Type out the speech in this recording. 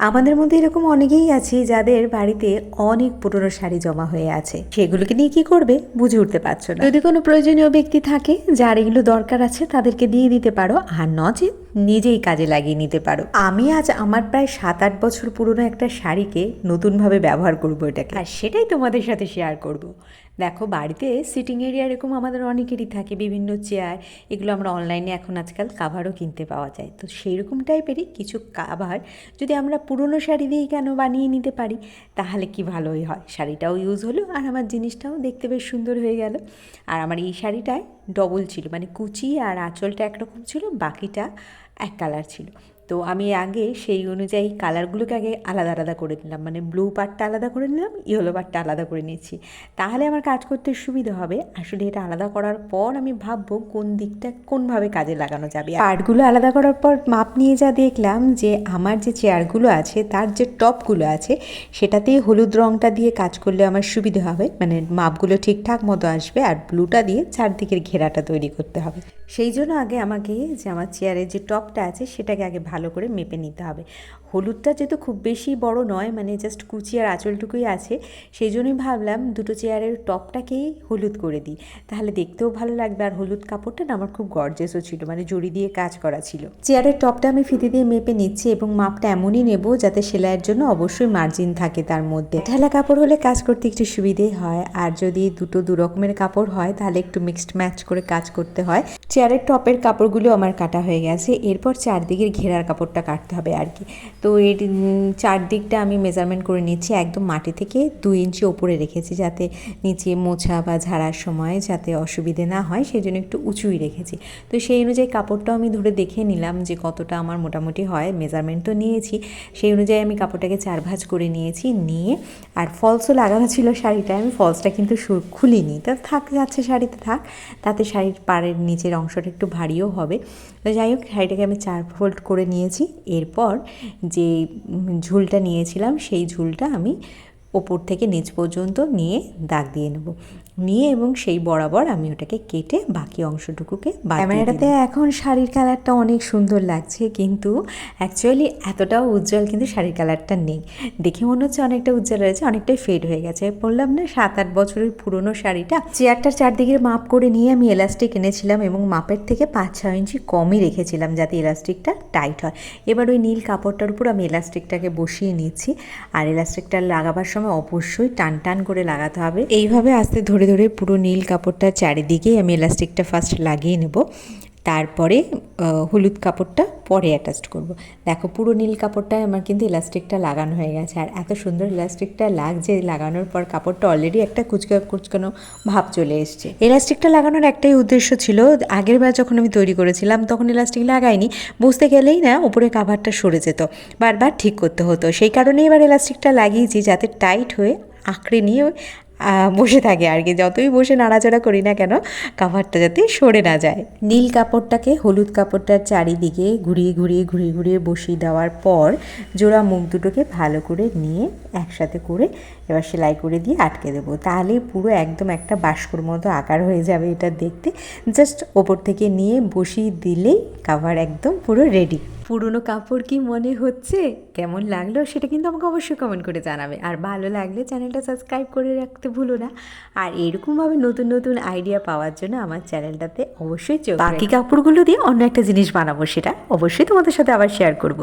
আমাদের মধ্যে এরকম অনেকেই আছে যাদের বাড়িতে অনেক পুরনো শাড়ি জমা হয়ে আছে, সেগুলোকে নিয়ে কি করবে বুঝে উঠতে পারছো না। যদি কোনো প্রয়োজনীয় ব্যক্তি থাকে যার এগুলো দরকার আছে তাদেরকে দিয়ে দিতে পারো, আর নচেত নিজেই কাজে লাগিয়ে নিতে পারো। আমি আজ আমার প্রায় 7-8 বছর পুরনো একটা শাড়িকে নতুনভাবে ব্যবহার করবো এটাকে, আর সেটাই তোমাদের সাথে শেয়ার করব। দেখো, বাড়িতে সিটিং এরিয়া এরকম আমাদের অনেকেরই থাকে, বিভিন্ন চেয়ার, এগুলো আমরা অনলাইনে এখন আজকাল কাভারও কিনতে পাওয়া যায়। তো সেই রকম টাইপেরই কিছু কাভার যদি আমরা পুরনো শাড়ি দিয়েই কেন বানিয়ে নিতে পারি, তাহলে কি ভালোই হয়। শাড়িটাও ইউজ হলো আর আমার জিনিসটাও দেখতে বেশ সুন্দর হয়ে গেল। আর আমার এই শাড়িটায় ডবল ছিল, মানে কুচি আর আঁচলটা একরকম ছিল, বাকিটা এক কালার ছিল। তো আমি আগে সেই অনুযায়ী কালারগুলোকে আগে আলাদা আলাদা করে নিলাম, মানে ব্লু পার্টটা আলাদা করে নিলাম, ইয়েলো পার্টটা আলাদা করে নিচ্ছি, তাহলে আমার কাজ করতে সুবিধা হবে। আসলে এটা আলাদা করার পর আমি ভাববো কোন দিকটা কোনভাবে কাজে লাগানো যাবে। পার্টগুলো আলাদা করার পর মাপ নিয়ে যা দেখলাম যে আমার যে চেয়ারগুলো আছে তার যে টপগুলো আছে সেটাতেই হলুদ রঙটা দিয়ে কাজ করলে আমার সুবিধা হবে, মানে মাপগুলো ঠিকঠাক মতো আসবে, আর ব্লুটা দিয়ে চারদিকের ঘেরাটা তৈরি করতে হবে। সেই জন্য আগে আমাকে যে আমার চেয়ারের যে টপটা আছে সেটাকে আগে ভালো করে মেপে নিতে হবে। হলুদটা যেহেতু খুব বেশি বড় নয়, মানে জাস্ট কুচি আর আঁচলটুকুই আছে, সেই জন্যই ভাবলাম দুটো চেয়ারের টপটাকেই হলুদ করে দিই, তাহলে দেখতেও ভালো লাগবে। আর হলুদ কাপড়টা না আমার খুব গর্জেসও ছিল, মানে জড়ি দিয়ে কাজ করা ছিল। চেয়ারের টপটা আমি ফিতে দিয়ে মেপে নিচ্ছি এবং মাপটা এমনই নেব যাতে সেলাইয়ের জন্য অবশ্যই মার্জিন থাকে তার মধ্যে। ঢালা কাপড় হলে কাজ করতে একটু সুবিধে হয়, আর যদি দুটো দু রকমের কাপড় হয় তাহলে একটু মিক্সড ম্যাচ করে কাজ করতে হয়। চেয়ারের টপের কাপড়গুলো আমার কাটা হয়ে গেছে, এরপর চারদিকের ঘেরার কাপড়টা কাটতে হবে আর কি। তো এর চারদিকটা আমি মেজারমেন্ট করে নিচ্ছি, একদম মাটি থেকে 2 ইঞ্চি ওপরে রেখেছি যাতে নিচে মোছা বা ঝাড়ার সময় যাতে অসুবিধে না হয়, সেই জন্য একটু উঁচুই রেখেছি। তো সেই অনুযায়ী কাপড়টাও আমি ধরে দেখে নিলাম যে কতটা আমার মোটামুটি হয়, মেজারমেন্ট তো নিয়েছি। সেই অনুযায়ী আমি কাপড়টাকে 4 ভাঁজ করে নিয়েছি, নিয়ে আর ফলসও লাগানো ছিল শাড়িটায়, আমি ফলসটা কিন্তু খুলিনি, তা থাক যাচ্ছে শাড়িতে থাক, তাতে শাড়ির পাড়ের নিচের অংশটা একটু ভারীও হবে। তো যাই হোক, শাড়িটাকে আমি 4 ফোল্ড করে নিয়েছি। এরপর যে ঝুলটা নিয়েছিলাম সেই ঝুলটা আমি ওপর থেকে নিচ পর্যন্ত নিয়ে দাগ দিয়ে নেব, নিয়ে এবং সেই বরাবর আমি ওটাকে কেটে বাকি অংশটুকুকে ক্যামেরাটাতে এখন শাড়ির কালারটা অনেক সুন্দর লাগছে, কিন্তু অ্যাকচুয়ালি এতটাও উজ্জ্বল কিন্তু শাড়ির কালারটা নেই। দেখে মনে হচ্ছে অনেকটা উজ্জ্বল রয়েছে, অনেকটাই ফেড হয়ে গেছে। বললাম না 7-8 বছরের পুরনো শাড়িটা। চেয়ারটার চারদিকের মাপ করে নিয়ে আমি এলাস্টিক এনেছিলাম এবং মাপের থেকে 5-6 ইঞ্চি কমই রেখেছিলাম যাতে এলাস্টিকটা টাইট হয়। এবার ওই নীল কাপড়টার উপর আমি এলাস্টিকটাকে বসিয়ে নিচ্ছি, আর এলাস্টিকটা লাগাবার সময় অবশ্যই টান টান করে লাগাতে হবে। এইভাবে আস্তে ধরে ধরে পুরো নীল কাপড়টার চারিদিকেই আমি এলাস্টিকটা ফার্স্ট লাগিয়ে নেব, তারপরে হলুদ কাপড়টা পরে অ্যাটাচ করব। দেখো, পুরো নীল কাপড়টায় আমার কিন্তু এলাস্টিকটা লাগানো হয়ে গেছে, আর এত সুন্দর এলাস্টিকটা লাগছে, লাগানোর পর কাপড়টা অলরেডি একটা কুচকানো ভাব চলে এসছে। এলাস্টিকটা লাগানোর একটাই উদ্দেশ্য ছিল, আগের বার যখন আমি তৈরি করেছিলাম তখন এলাস্টিক লাগাইনি, বুঝতে গেলেই না উপরে কাভারটা সরে যেত, বারবার ঠিক করতে হতো। সেই কারণে এবার এলাস্টিকটা লাগিয়েছি যাতে টাইট হয়ে আঁকড়ে নিয়ে বসে থাকে আর কি, যতই বসে নাড়াচাড়া করি না কেন কাভারটা যাতে সরে না যায়। নীল কাপড়টাকে হলুদ কাপড়টার চারিদিকে ঘুরিয়ে বসিয়ে দেওয়ার পর জোড়া মুখ দুটোকে ভালো করে নিয়ে একসাথে করে এবার সেলাই করে দিয়ে আটকে দেবো, তাহলেই পুরো একদম একটা বাস্কর মতো আকার হয়ে যাবে এটা দেখতে। জাস্ট ওপর থেকে নিয়ে বসিয়ে দিলেই কাভার একদম পুরো রেডি। পুরনো কাপড় কি মনে হচ্ছে, কেমন লাগলো সেটা কিন্তু আমাকে অবশ্যই কমেন্ট করে জানাবে, আর ভালো লাগলে চ্যানেলটা সাবস্ক্রাইব করে রাখতে ভুলো না। আর এরকমভাবে নতুন নতুন আইডিয়া পাওয়ার জন্য আমার চ্যানেলটাতে অবশ্যই চোখ। বাকি কাপড়গুলো দিয়ে অন্য একটা জিনিস বানাবো, সেটা অবশ্যই তোমাদের সাথে আবার শেয়ার করব।